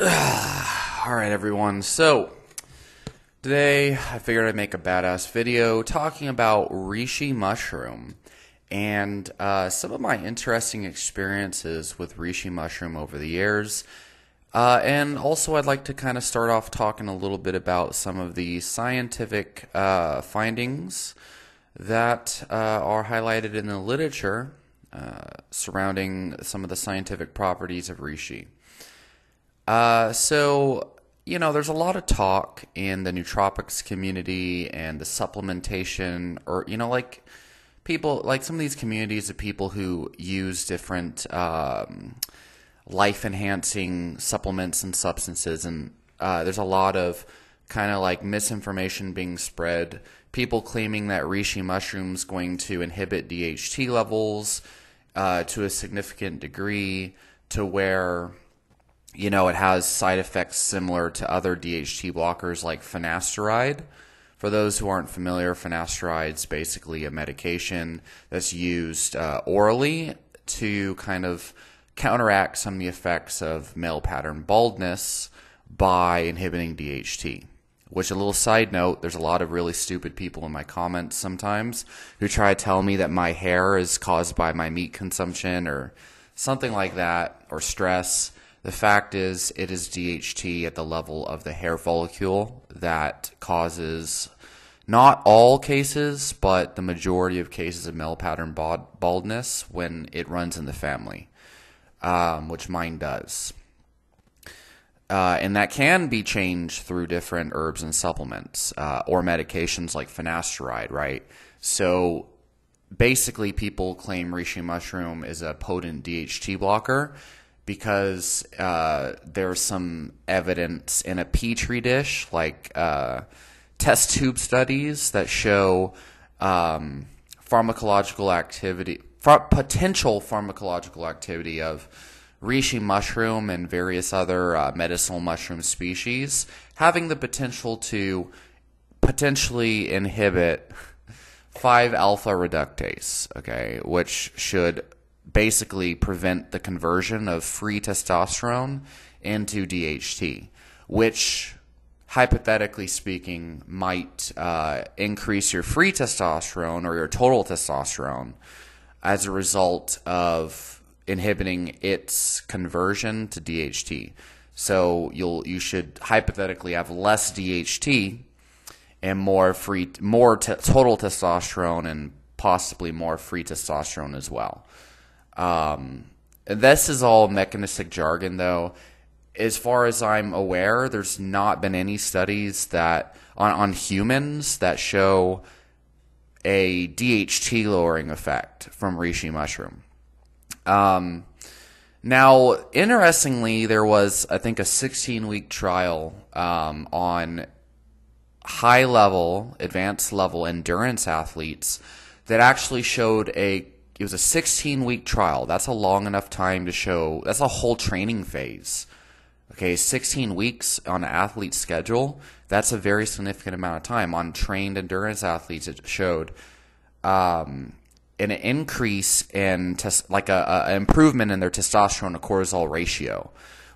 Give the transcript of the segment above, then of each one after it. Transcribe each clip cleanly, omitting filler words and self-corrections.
Alright everyone, so today I figured I'd make a badass video talking about reishi mushroom and some of my interesting experiences with reishi mushroom over the years. And also I'd like to kind of start off talking a little bit about some of the scientific findings that are highlighted in the literature surrounding some of the scientific properties of reishi. There's a lot of talk in the nootropics community and the supplementation, or, people, like some of these communities of people who use different life-enhancing supplements and substances, and there's a lot of kind of like misinformation being spread. People claiming that reishi mushroom's going to inhibit DHT levels to a significant degree to where it has side effects similar to other DHT blockers like finasteride. For those who aren't familiar, finasteride is basically a medication that's used orally to kind of counteract some of the effects of male pattern baldness by inhibiting DHT. Which, a little side note, there's a lot of really stupid people in my comments sometimes who try to tell me that my hair is caused by my meat consumption or something like that, or stress. The fact is, it is DHT at the level of the hair follicle that causes, not all cases, but the majority of cases of male pattern baldness when it runs in the family, which mine does. And that can be changed through different herbs and supplements or medications like finasteride, right? So basically, people claim reishi mushroom is a potent DHT blocker because there's some evidence in a petri dish, like test tube studies that show pharmacological activity, potential pharmacological activity of reishi mushroom and various other medicinal mushroom species having the potential to potentially inhibit 5-alpha reductase, okay, which should basically prevent the conversion of free testosterone into DHT, which, hypothetically speaking, might increase your free testosterone or your total testosterone as a result of inhibiting its conversion to DHT. So you should hypothetically have less DHT and more total testosterone and possibly more free testosterone as well. This is all mechanistic jargon, though. As far as I'm aware, there's not been any studies that on humans that show a DHT lowering effect from reishi mushroom. Now, interestingly, there was, I think, a 16-week trial on high-level, advanced-level endurance athletes that actually showed it was a 16-week trial. That's a long enough time to show. That's a whole training phase. Okay, 16 weeks on an athlete's schedule, that's a very significant amount of time. On trained endurance athletes, it showed an increase in an improvement in their testosterone to cortisol ratio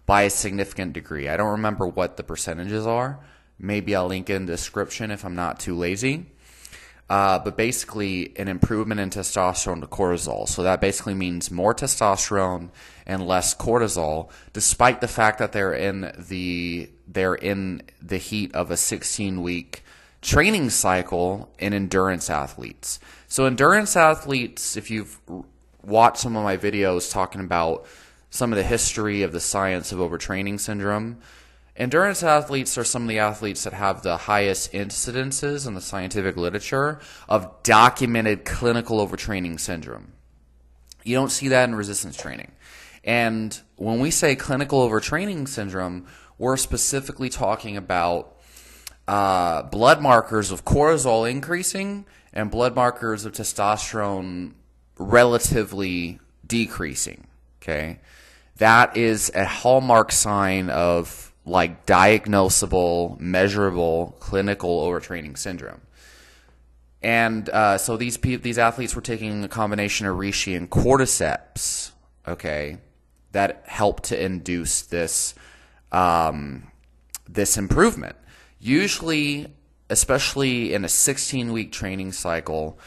by a significant degree. I don't remember what the percentages are. Maybe I'll link in the description if I'm not too lazy. But basically an improvement in testosterone to cortisol. So that basically means more testosterone and less cortisol, despite the fact that they're in the heat of a 16-week training cycle in endurance athletes. So endurance athletes, if you've watched some of my videos talking about some of the history of the science of overtraining syndrome, endurance athletes are some of the athletes that have the highest incidences in the scientific literature of documented clinical overtraining syndrome. You don't see that in resistance training. And when we say clinical overtraining syndrome, we're specifically talking about blood markers of cortisol increasing and blood markers of testosterone relatively decreasing. Okay, that is a hallmark sign of like diagnosable, measurable clinical overtraining syndrome. And so these athletes were taking a combination of reishi and cordyceps, okay, that help to induce this this improvement. Usually, especially in a 16-week training cycle,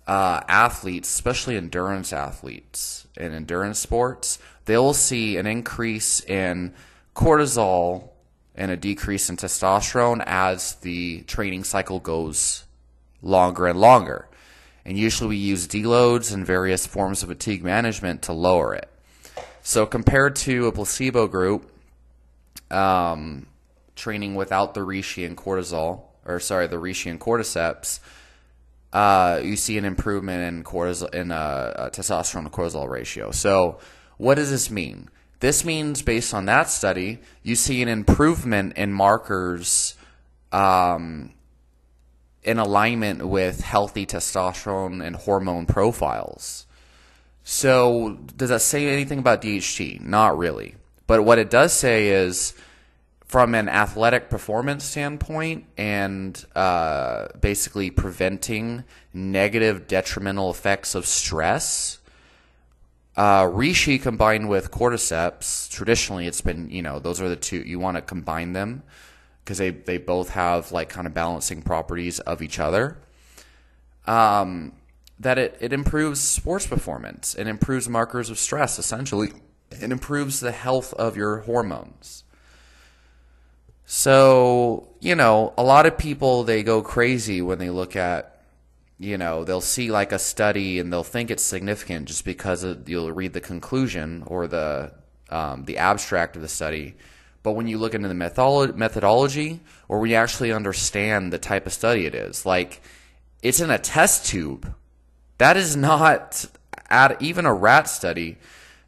athletes, especially endurance athletes in endurance sports, they'll see an increase in cortisol and a decrease in testosterone as the training cycle goes longer and longer. And usually we use deloads and various forms of fatigue management to lower it. So compared to a placebo group, training without the reishi and cortisol, the reishi and cordyceps, you see an improvement in testosterone to cortisol ratio. So what does this mean? This means, based on that study, you see an improvement in markers in alignment with healthy testosterone and hormone profiles. So does that say anything about DHT? Not really. But what it does say is, from an athletic performance standpoint and basically preventing negative detrimental effects of stress, reishi combined with cordyceps, traditionally it's been, those are the two, you want to combine them because they both have like kind of balancing properties of each other. That it improves sports performance. It improves markers of stress, essentially. It improves the health of your hormones. So, a lot of people, they go crazy when they look at, they'll see like a study and they'll think it's significant just because you'll read the conclusion or the abstract of the study. But when you look into the methodology, or when you actually understand the type of study it is, like it's in a test tube. That is not, even a rat study,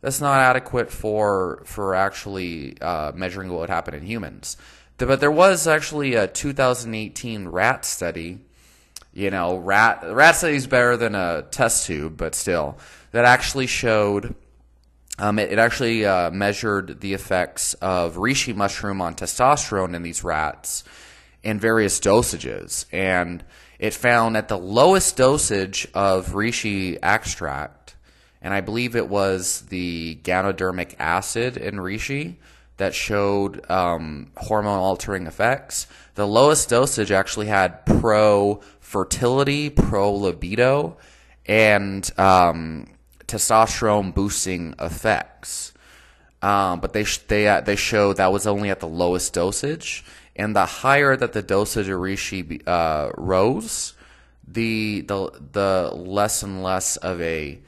that's not adequate for actually measuring what would happen in humans. But there was actually a 2018 rat study. Rat study is better than a test tube, but still, that actually showed, it actually measured the effects of reishi mushroom on testosterone in these rats in various dosages. And it found at the lowest dosage of reishi extract, and I believe it was the ganodermic acid in reishi that showed hormone-altering effects. The lowest dosage actually had pro-fertility, pro-libido, and testosterone-boosting effects. But they showed that was only at the lowest dosage. And the higher that the dosage of reishi rose, the less and less of a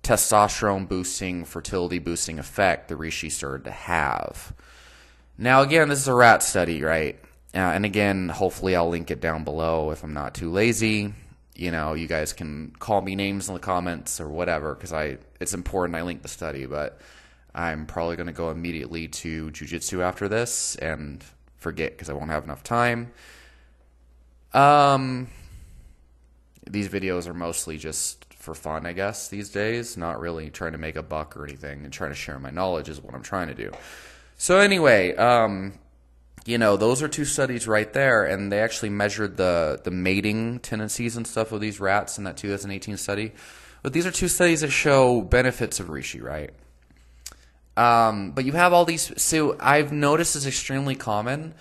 testosterone boosting, fertility boosting effect the reishi started to have. Now again, this is a rat study, right? And again, hopefully I'll link it down below if I'm not too lazy. You guys can call me names in the comments or whatever, because it's important I link the study, but I'm probably going to go immediately to jiu-jitsu after this and forget because I won't have enough time. These videos are mostly just for fun, I guess, these days. Not really trying to make a buck or anything, and trying to share my knowledge is what I'm trying to do. So anyway, those are two studies right there, and they actually measured the mating tendencies and stuff of these rats in that 2018 study. But these are two studies that show benefits of reishi, right? But you have all these. So I've noticed is extremely common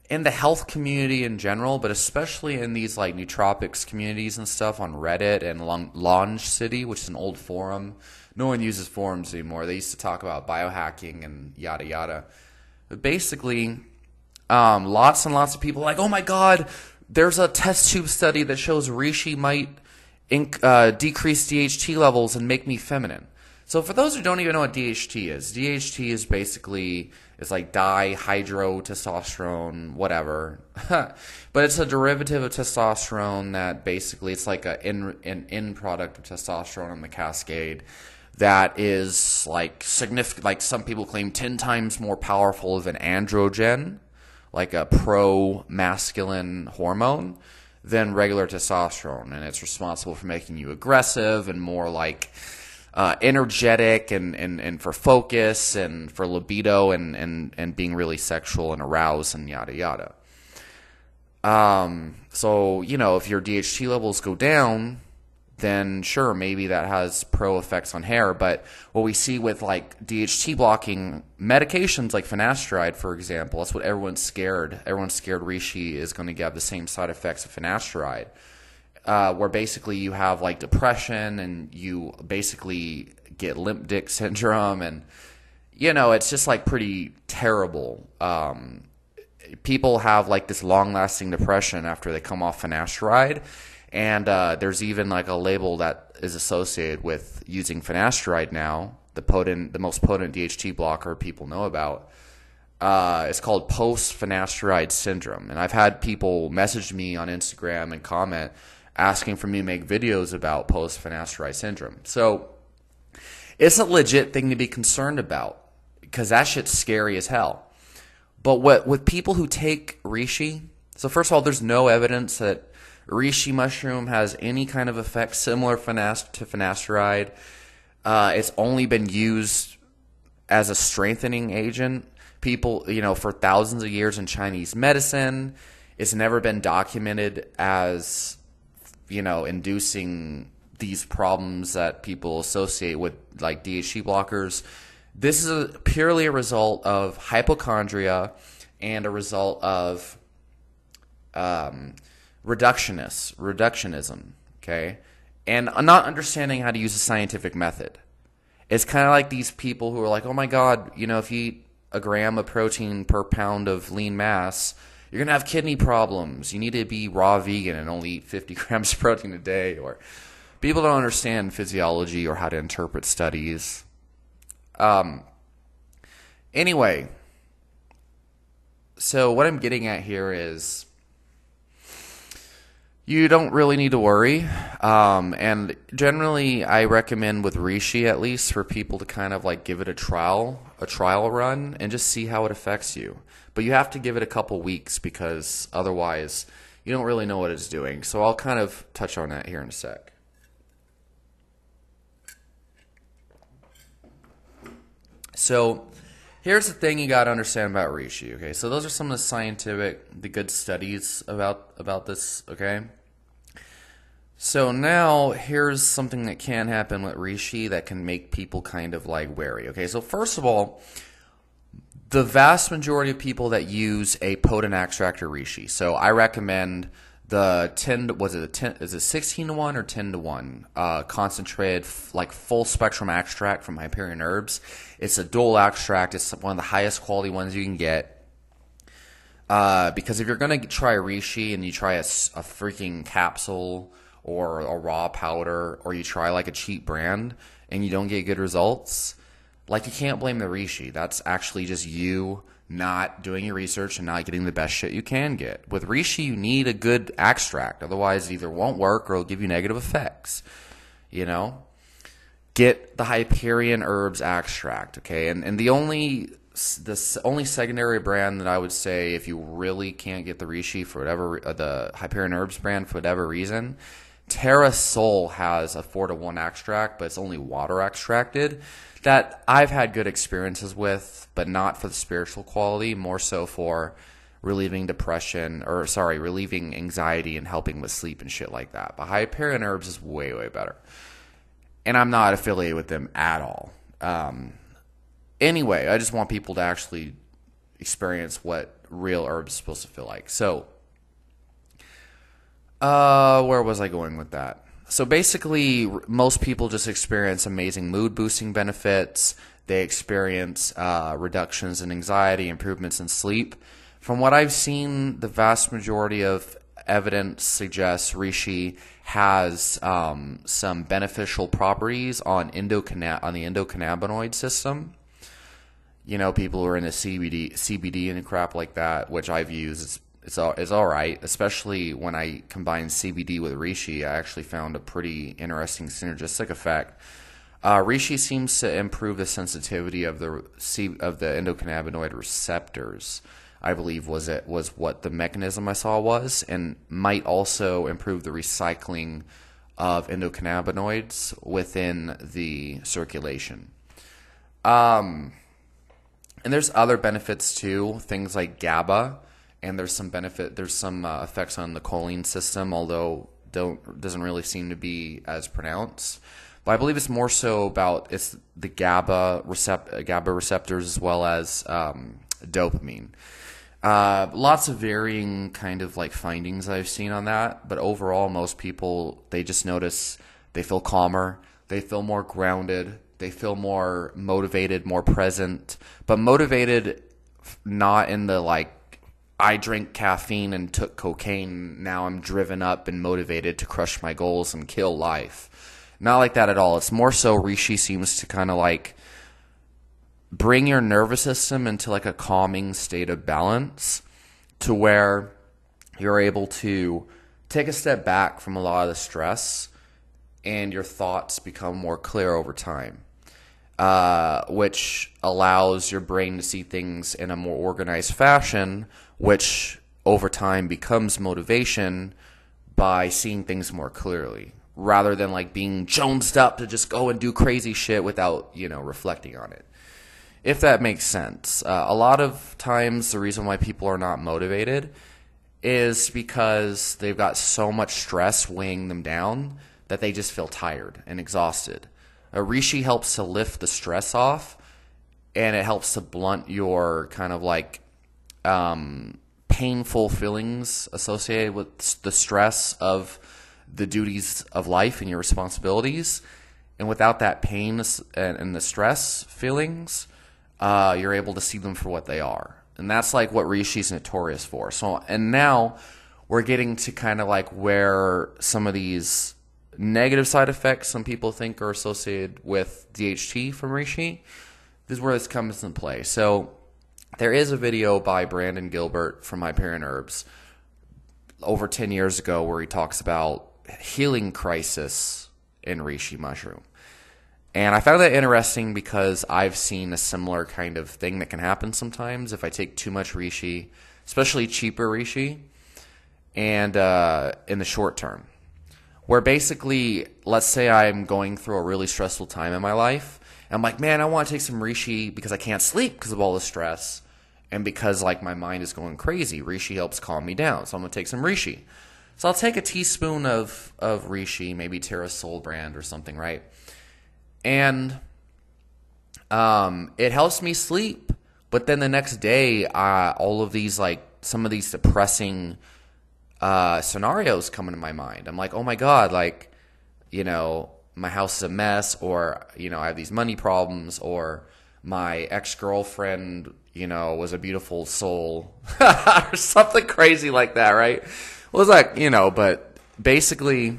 in the health community in general, but especially in these like nootropics communities and stuff on Reddit and Launch City, which is an old forum. No one uses forums anymore. They used to talk about biohacking and yada yada. But basically, lots and lots of people are like, oh my god, there's a test tube study that shows reishi might decrease DHT levels and make me feminine. So for those who don't even know what DHT is basically, it's like dihydrotestosterone, whatever. But it's a derivative of testosterone that basically, it's like an end product of testosterone in the cascade that is like significant, like some people claim 10 times more powerful of an androgen, like a pro-masculine hormone, than regular testosterone. And it's responsible for making you aggressive and more like energetic and for focus and for libido and being really sexual and aroused and yada yada. So, if your DHT levels go down, then sure, maybe that has pro effects on hair. But what we see with like DHT blocking medications like finasteride, for example, that's what everyone's scared. Everyone's scared reishi is going to have the same side effects of finasteride, where basically you have like depression and you basically get limp dick syndrome, and it's just like pretty terrible. People have like this long-lasting depression after they come off finasteride, and there's even like a label that is associated with using finasteride now, the most potent DHT blocker people know about. It's called post-finasteride syndrome, and I've had people message me on Instagram and comment asking for me to make videos about post-finasteride syndrome. So it's a legit thing to be concerned about, because that shit's scary as hell. But with people who take reishi, so first of all, there's no evidence that reishi mushroom has any kind of effect similar to finasteride. It's only been used as a strengthening agent. People, for thousands of years in Chinese medicine, it's never been documented as, inducing these problems that people associate with like DHT blockers. This is purely a result of hypochondria and a result of reductionism, okay? And not understanding how to use a scientific method. It's kind of like these people who are like, oh my God, if you eat a gram of protein per pound of lean mass, you're going to have kidney problems. You need to be raw vegan and only eat 50 grams of protein a day. Or people don't understand physiology or how to interpret studies. Anyway, so what I'm getting at here is you don't really need to worry. And generally I recommend with reishi, at least, for people to kind of like give it a trial run and just see how it affects you. But you have to give it a couple weeks, because otherwise you don't really know what it's doing. So I'll kind of touch on that here in a sec. So here's the thing you got to understand about reishi, okay? So those are some of the good studies about this, okay? So now here's something that can happen with reishi that can make people kind of like wary, okay? So first of all, the vast majority of people that use a potent extract are reishi. So I recommend the 16-to-1 or 10-to-1 concentrated, like full spectrum extract from Hyperion Herbs. It's a dual extract. It's one of the highest quality ones you can get. Because if you're going to try reishi and you try a freaking capsule or a raw powder, or you try like a cheap brand and you don't get good results, like, you can't blame the reishi. That's actually just you not doing your research and not getting the best shit you can get. With reishi, you need a good extract. Otherwise, it either won't work or it'll give you negative effects. Get the Hyperion Herbs extract, okay? And the only secondary brand that I would say, if you really can't get the reishi for whatever, the Hyperion Herbs brand for whatever reason, Terra Sol has a 4-to-1 extract, but it's only water extracted, that I've had good experiences with, but not for the spiritual quality, more so for relieving relieving anxiety and helping with sleep and shit like that. But Hyperion Herbs is way, way better. And I'm not affiliated with them at all. Anyway, I just want people to actually experience what real herbs is supposed to feel like. So, where was I going with that? So basically, most people just experience amazing mood-boosting benefits. They experience reductions in anxiety, improvements in sleep. From what I've seen, the vast majority of evidence suggests reishi has some beneficial properties on the endocannabinoid system. People who are into CBD and crap like that, which I've used. It's all right, especially when I combine CBD with reishi. I actually found a pretty interesting synergistic effect. Reishi seems to improve the sensitivity of the endocannabinoid receptors, I believe was what the mechanism I saw was, and might also improve the recycling of endocannabinoids within the circulation. And there's other benefits too, things like GABA. And there's some effects on the choline system, although doesn't really seem to be as pronounced. But I believe it's more so about it's the GABA receptors as well as dopamine. Lots of varying kind of like findings I've seen on that, but overall, most people, they just notice they feel calmer, they feel more grounded, they feel more motivated, more present, but motivated not in the like, I drank caffeine and took cocaine, now I'm driven up and motivated to crush my goals and kill life. Not like that at all. It's more so Reishi seems to kind of like bring your nervous system into like a calming state of balance to where you're able to take a step back from a lot of the stress and your thoughts become more clear over time, which allows your brain to see things in a more organized fashion, which over time becomes motivation by seeing things more clearly rather than like being jonesed up to just go and do crazy shit without, reflecting on it. If that makes sense. A lot of times the reason why people are not motivated is because they've got so much stress weighing them down that they just feel tired and exhausted. Reishi helps to lift the stress off, and it helps to blunt your kind of like painful feelings associated with the stress of the duties of life and your responsibilities. And without that pain and the stress feelings, you're able to see them for what they are. And that's like what Reishi's notorious for. So, and now we're getting to kind of like where some of these negative side effects some people think are associated with DHT from Reishi. This is where this comes into play. So there is a video by Brandon Gilbert from Hyperion Herbs over 10 years ago where he talks about healing crisis in Reishi mushroom. And I found that interesting because I've seen a similar kind of thing that can happen sometimes if I take too much Reishi, especially cheaper Reishi, and in the short term. Where basically, let's say I'm going through a really stressful time in my life, and I'm like, man, I want to take some Reishi because I can't sleep because of all the stress, and because like my mind is going crazy. Reishi helps calm me down, so I'm going to take some Reishi. So I'll take a teaspoon of Reishi, maybe Terra Soul brand or something, right? And it helps me sleep. But then the next day, all of these, like, some of these depressing scenarios come into my mind. I'm like, oh my God, like, my house is a mess, or, I have these money problems, or my ex-girlfriend, was a beautiful soul, or something crazy like that, right? Well, it's like, but basically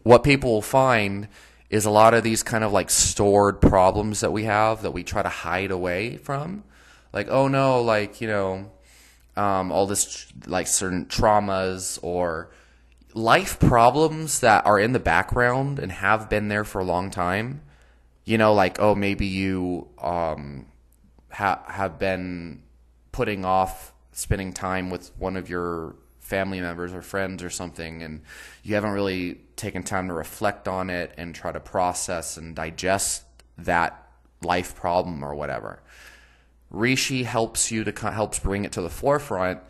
what people will find is a lot of these kind of like stored problems that we have that we try to hide away from. Like, oh no, like, all this like certain traumas or life problems that are in the background and have been there for a long time. Like, oh, maybe you have been putting off spending time with one of your family members or friends or something, and you haven't really taken time to reflect on it and try to process and digest that life problem or whatever. Reishi helps bring it to the forefront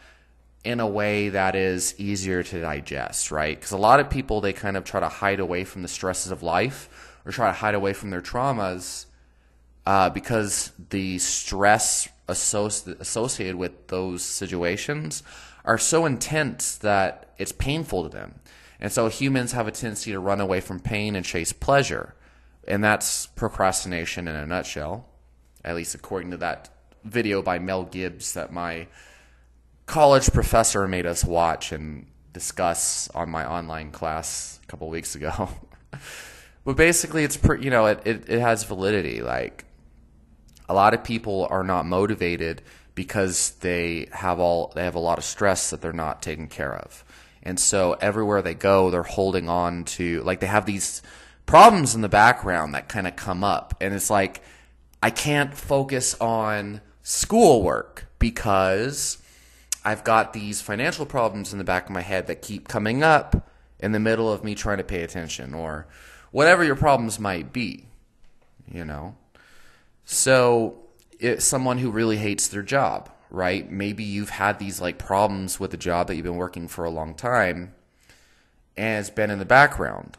in a way that is easier to digest, right? Because a lot of people, they kind of try to hide away from the stresses of life or try to hide away from their traumas because the stress associated with those situations are so intense that it's painful to them. And so humans have a tendency to run away from pain and chase pleasure. And that's procrastination in a nutshell, at least according to that video by Mel Gibbs that my college professor made us watch and discuss on my online class a couple weeks ago. But basically, it's it has validity. Like, a lot of people are not motivated because they have a lot of stress that they're not taking care of. And so everywhere they go, they're holding on to, like, they have these problems in the background that kind of come up. And it's like, I can't focus on schoolwork because I've got these financial problems in the back of my head that keep coming up in the middle of me trying to pay attention, or whatever your problems might be, So it's someone who really hates their job, right? Maybe you've had these like problems with the job that you've been working for a long time, and it's been in the background.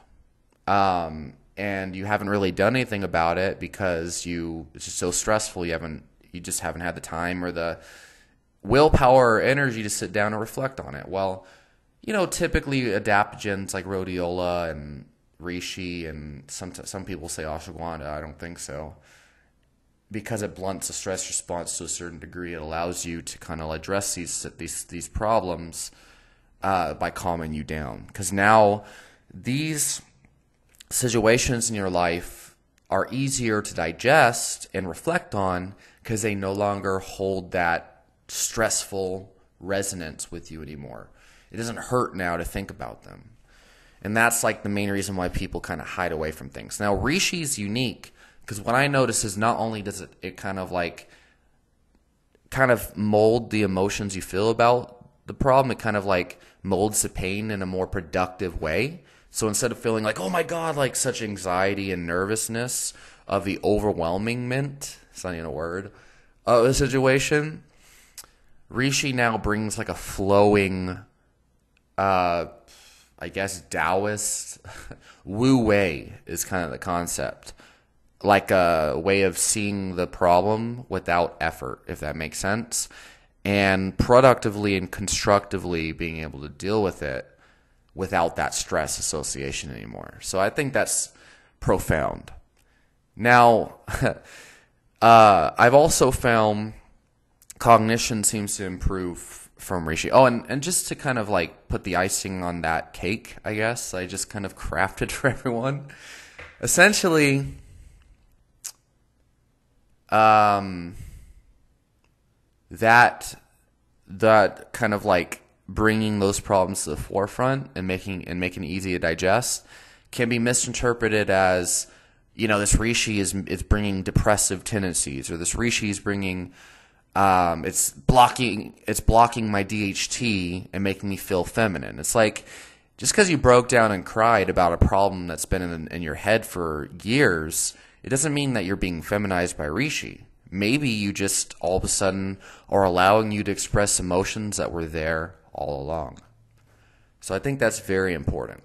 And you haven't really done anything about it because it's just so stressful. You just haven't had the time or the willpower or energy to sit down and reflect on it. Well, typically adaptogens like rhodiola and reishi, and some people say ashwagandha. I don't think so, because it blunts the stress response to a certain degree. It allows you to kind of address these problems by calming you down. Because now these situations in your life are easier to digest and reflect on because they no longer hold that stressful resonance with you anymore. It doesn't hurt now to think about them. And that's like the main reason why people kind of hide away from things. Now, reishi is unique because what I notice is not only does it kind of mold the emotions you feel about the problem, it kind of like molds the pain in a more productive way. So instead of feeling like, oh my God, like such anxiety and nervousness of the overwhelmingment, it's not even a word, of the situation, reishi now brings like a flowing, I guess Taoist, Wu Wei is kind of the concept. Like a way of seeing the problem without effort, if that makes sense. And productively and constructively being able to deal with it without that stress association anymore. So I think that's profound. Now, I've also found cognition seems to improve from reishi. Oh, and just to kind of like put the icing on that cake, I guess, I just kind of crafted for everyone. Essentially, that kind of like bringing those problems to the forefront and making it easy to digest can be misinterpreted as, this reishi is bringing depressive tendencies, or this reishi is bringing it's blocking my DHT and making me feel feminine. It's like, just because you broke down and cried about a problem that's been in your head for years, it doesn't mean that you're being feminized by reishi. Maybe you just all of a sudden are allowing you to express emotions that were there all along. So I think that's very important.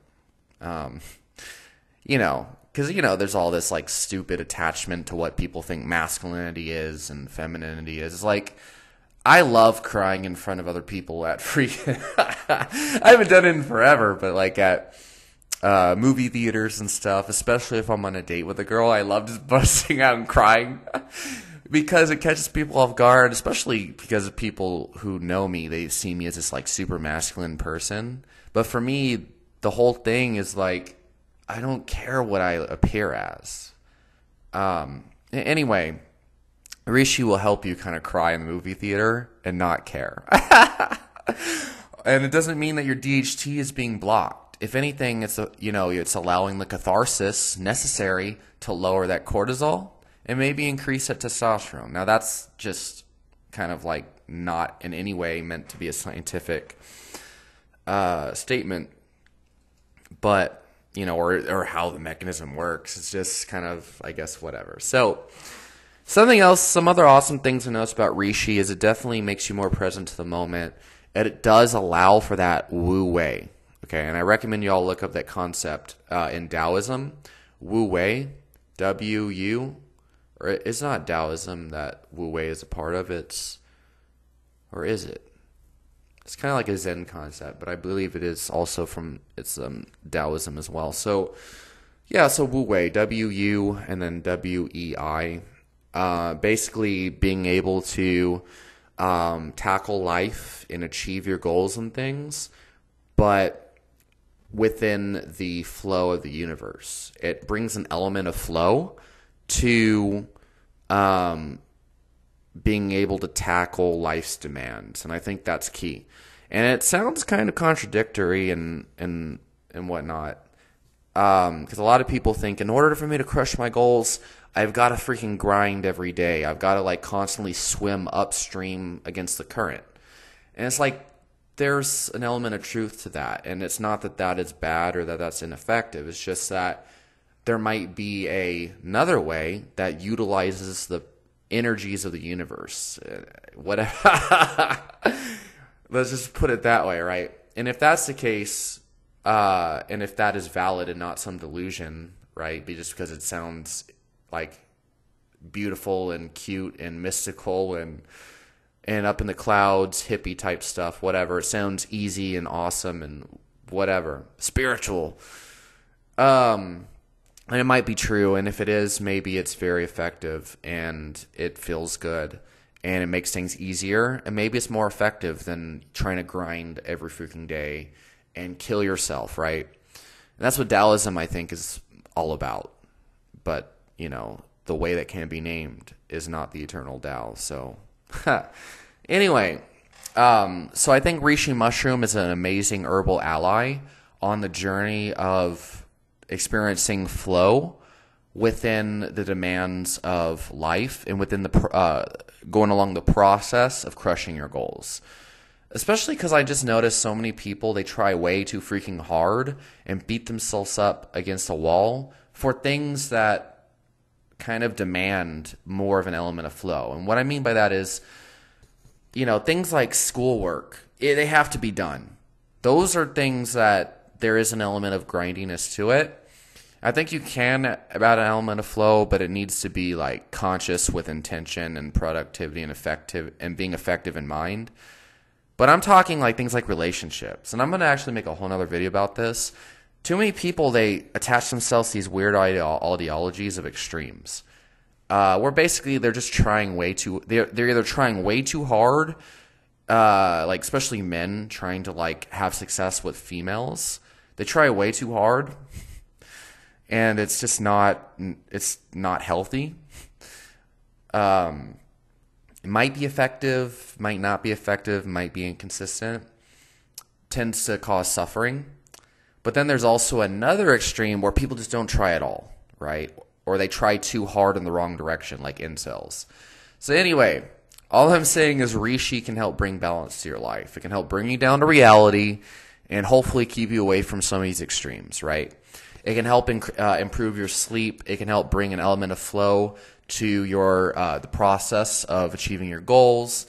Because, there's all this like stupid attachment to what people think masculinity is and femininity is. It's like, I love crying in front of other people at I haven't done it in forever, but like at movie theaters and stuff, especially if I'm on a date with a girl, I love just busting out and crying because it catches people off guard, especially because of people who know me. They see me as this like super masculine person. But for me, the whole thing is like, I don't care what I appear as. Anyway, reishi will help you kind of cry in the movie theater and not care. And it doesn't mean that your DHT is being blocked. If anything, it's allowing the catharsis necessary to lower that cortisol and maybe increase that testosterone. Now that's just kind of like not in any way meant to be a scientific statement, but or how the mechanism works. It's just kind of, I guess, whatever. So some other awesome things to notice about reishi is it definitely makes you more present to the moment, and it does allow for that Wu Wei. Okay, and I recommend you all look up that concept in Taoism, Wu Wei, W-U, or it's not Taoism that Wu Wei is a part of. Or is it? It's kind of like a Zen concept, but I believe it is also from Taoism as well. So, yeah, so Wu Wei, W-U, and then W-E-I. Basically being able to tackle life and achieve your goals and things, but within the flow of the universe. It brings an element of flow to being able to tackle life's demands, and I think that's key. And it sounds kind of contradictory and whatnot, because a lot of people think in order for me to crush my goals, I've got to freaking grind every day. I've got to like constantly swim upstream against the current. And it's like there's an element of truth to that, and it's not that that is bad or that that's ineffective. It's just that there might be another way that utilizes the energies of the universe. Whatever. Let's just put it that way, right? And if that's the case, And if that is valid and not some delusion, right? Just because it sounds like beautiful and cute and mystical and up in the clouds, hippie type stuff, whatever. It sounds easy and awesome and whatever, spiritual. And it might be true, and if it is, maybe it's very effective and it feels good and it makes things easier, and maybe it's more effective than trying to grind every freaking day and kill yourself, right? And that's what Taoism, I think, is all about. But, you know, the way that can be named is not the eternal Tao. So, anyway, so I think reishi mushroom is an amazing herbal ally on the journey of experiencing flow within the demands of life and within the going along the process of crushing your goals. Especially because I just noticed so many people, they try way too freaking hard and beat themselves up against a wall for things that kind of demand more of an element of flow. And what I mean by that is, you know, things like schoolwork, they have to be done. Those are things that there is an element of grindiness to it. I think you can about an element of flow, but it needs to be like conscious with intention and productivity and effective and being effective in mind. But I'm talking like things like relationships. And I'm going to actually make a whole nother video about this. Too many people, they attach themselves to these weird ideologies of extremes. Where basically they're just trying they're either trying way too hard, like especially men trying to like have success with females. They try way too hard. And it's just not healthy. It might be effective, might not be effective, might be inconsistent. Tends to cause suffering. But then there's also another extreme where people just don't try at all, right? Or they try too hard in the wrong direction, like incels. So anyway, all I'm saying is reishi can help bring balance to your life. It can help bring you down to reality and hopefully keep you away from some of these extremes, right? It can help improve your sleep. It can help bring an element of flow to your the process of achieving your goals,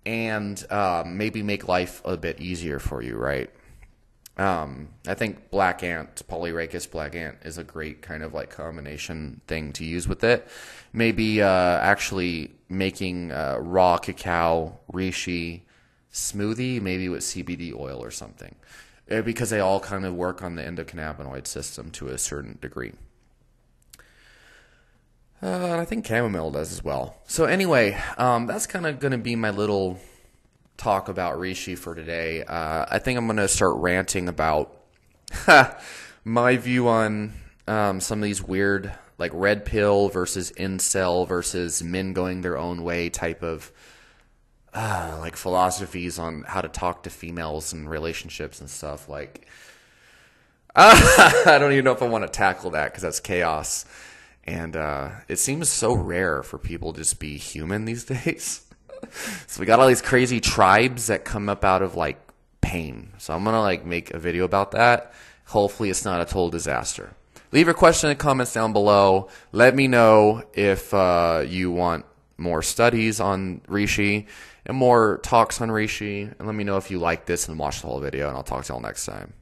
and maybe make life a bit easier for you, right? I think black ant, Polyrhacus black ant, is a great kind of like combination thing to use with it. Maybe actually making raw cacao reishi smoothie, maybe with CBD oil or something. Because they all kind of work on the endocannabinoid system to a certain degree. And I think chamomile does as well. So anyway, that's kind of going to be my little talk about reishi for today. I think I'm going to start ranting about my view on some of these weird, like red pill versus incel versus men going their own way type of like philosophies on how to talk to females and relationships and stuff. Like, I don't even know if I want to tackle that because that's chaos. And it seems so rare for people to just be human these days. So we got all these crazy tribes that come up out of like pain. So I'm going to like make a video about that. Hopefully it's not a total disaster. Leave your question in the comments down below. Let me know if you want more studies on reishi and more talks on reishi. And let me know if you like this and watch the whole video. And I'll talk to y'all next time.